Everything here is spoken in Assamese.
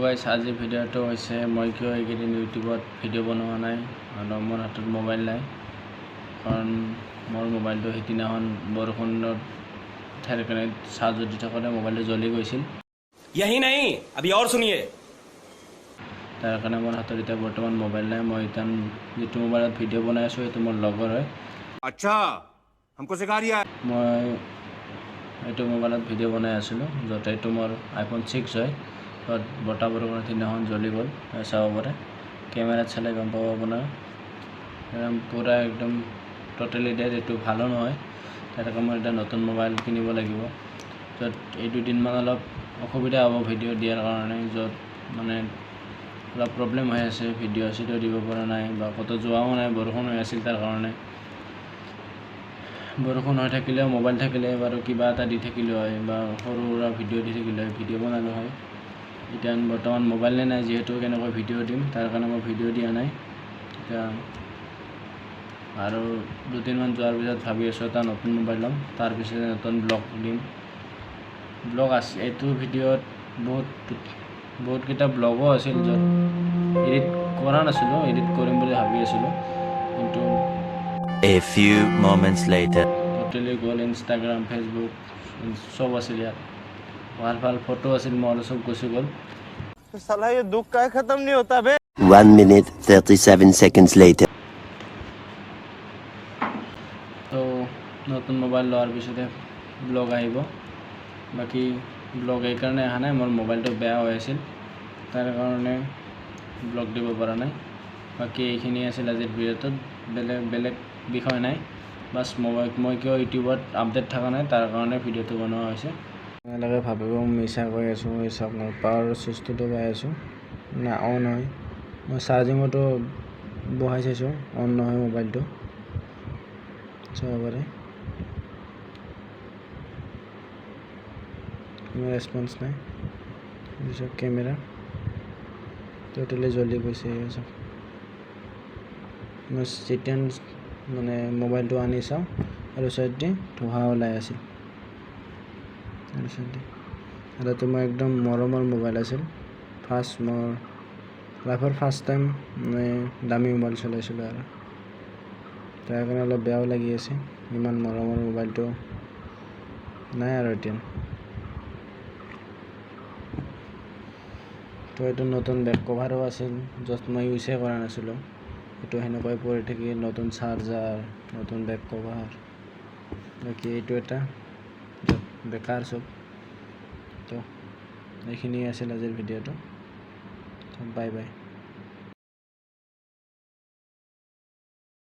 গাইছ আজি ভিডিঅ'টো হৈছে মই কিয় এইকেইদিন ইউটিউবত ভিডিঅ' বনোৱা নাই আৰু মোৰ হাতত মোবাইল নাই কাৰণ মোৰ মোবাইলটো সিদিনাখন বৰষুণত ঠেৰকেনে চাৰ্জ দি থাকোঁতে মোবাইলটো জ্বলি গৈছিল। यही नहीं अभी और सुनिए। তাৰ কাৰণে মোৰ হাতত এতিয়া বৰ্তমান মোবাইল নাই। মই এতিয়া যিটো মোবাইলত ভিডিঅ' বনাই আছোঁ সেইটো মোৰ লগৰ হয়। अच्छा हमको सिखा रिया है। মই এইটো মোবাইলত ভিডিঅ' বনাই আছিলোঁ য'ত এইটো মোৰ iPhone 6 হয়। তাত বতাহ বৰষুণৰ দিনাখন জ্বলি গ'ল চাব পাৰে। কেমেৰাত চালে গম পাব আপোনাৰ পূৰা একদম ট'টেলি ডেড। এইটো ভালো নহয়। তেনেকৈ মই এটা নতুন মোবাইল কিনিব লাগিব য'ত এই দুদিনমান অলপ অসুবিধা হ'ব ভিডিঅ' দিয়াৰ কাৰণে, য'ত মানে অলপ প্ৰব্লেম হৈ আছে, ভিডিঅ' চিডিঅ' দিব পৰা নাই বা ক'তো যোৱাও নাই, বৰষুণ হৈ আছিল। তাৰ কাৰণে বৰষুণ হৈ থাকিলেও মোবাইল থাকিলে বাৰু কিবা এটা দি থাকিলে হয় বা সৰু সুৰা ভিডিঅ' দি থাকিলে হয়, ভিডিঅ' বনালোঁ হয়। এতিয়া বৰ্তমান মোবাইলে নাই যিহেতু কেনেকৈ ভিডিঅ' দিম, তাৰ কাৰণে মই ভিডিঅ' দিয়া নাই। এতিয়া আৰু দুদিনমান যোৱাৰ পিছত ভাবি আছোঁ এটা নতুন মোবাইল ল'ম, তাৰপিছত নতুন ব্লগ দিম। ব্লগ আছে এইটো ভিডিঅ'ত বহুতকেইটা ব্লগো আছিল য'ত এডিট কৰা নাছিলোঁ, এডিট কৰিম বুলি ভাবি আছিলোঁ, কিন্তু A few moments later. Totally গ'ল। ইনষ্টাগ্ৰাম, ফেচবুক চব আছিল ইয়াত। ভাল ভাল ফটো আছিল, মোৰ চব গুচি গ'ল। साला ये दुख का खत्म नहीं होता बे। 1 minute 37 seconds later. তো নতুন মোবাইল লোৱাৰ পিছতে ব্লগ আহিব। বাকী ব্লগ এইকাৰণে অহা নাই, মোৰ মোবাইলটো বেয়া হৈ আছিল, তাৰ কাৰণে ব্লগ দিব পৰা নাই। বাকী এইখিনি আছিল আজিৰ ভিডিঅ'টোত। বেলেগ বিষয় নাই, বাছ মই কিয় ইউটিউবত আপডেট থকা নাই তাৰ কাৰণে ভিডিঅ'টো বনোৱা হৈছে। এনেকৈ ভাবিব মিছা কৈ আছোঁ। চাওক মই পাৱাৰ চুইচটোতো পাই আছোঁ না, অন হয়। মই চাৰ্জিঙতো বহাই চাইছোঁ, অন নহয় মোবাইলটো, চাব পাৰে। কোনো ৰেছপন্স নাই। তাৰপিছত কেমেৰা ট'টেলি জ্বলি গৈছে। চাওক মই যেতিয়া মানে মোবাইলটো আনি চাওঁ আৰু চাইডে ধোঁৱা ওলাই আছিল। আৰু এইটো মোৰ একদম মৰমৰ মোবাইল আছিল। মোৰ লাইফৰ ফাৰ্ষ্ট টাইম মানে দামী মোবাইল চলাইছিলোঁ আৰু তাৰ কাৰণে অলপ বেয়াও লাগি আছে। ইমান মৰমৰ মোবাইলটো নাই আৰু এতিয়া। তো এইটো নতুন বেক কভাৰো আছিল য'ত মই ইউজে কৰা নাছিলোঁ। এইটো সেনেকৈ পৰি থাকি নতুন চাৰ্জাৰ, নতুন বেক কভাৰ, বাকী এইটো এটা বেকাৰ চব। তো এইখিনি আছিল আজিৰ ভিডিঅ'টো। Bye bye.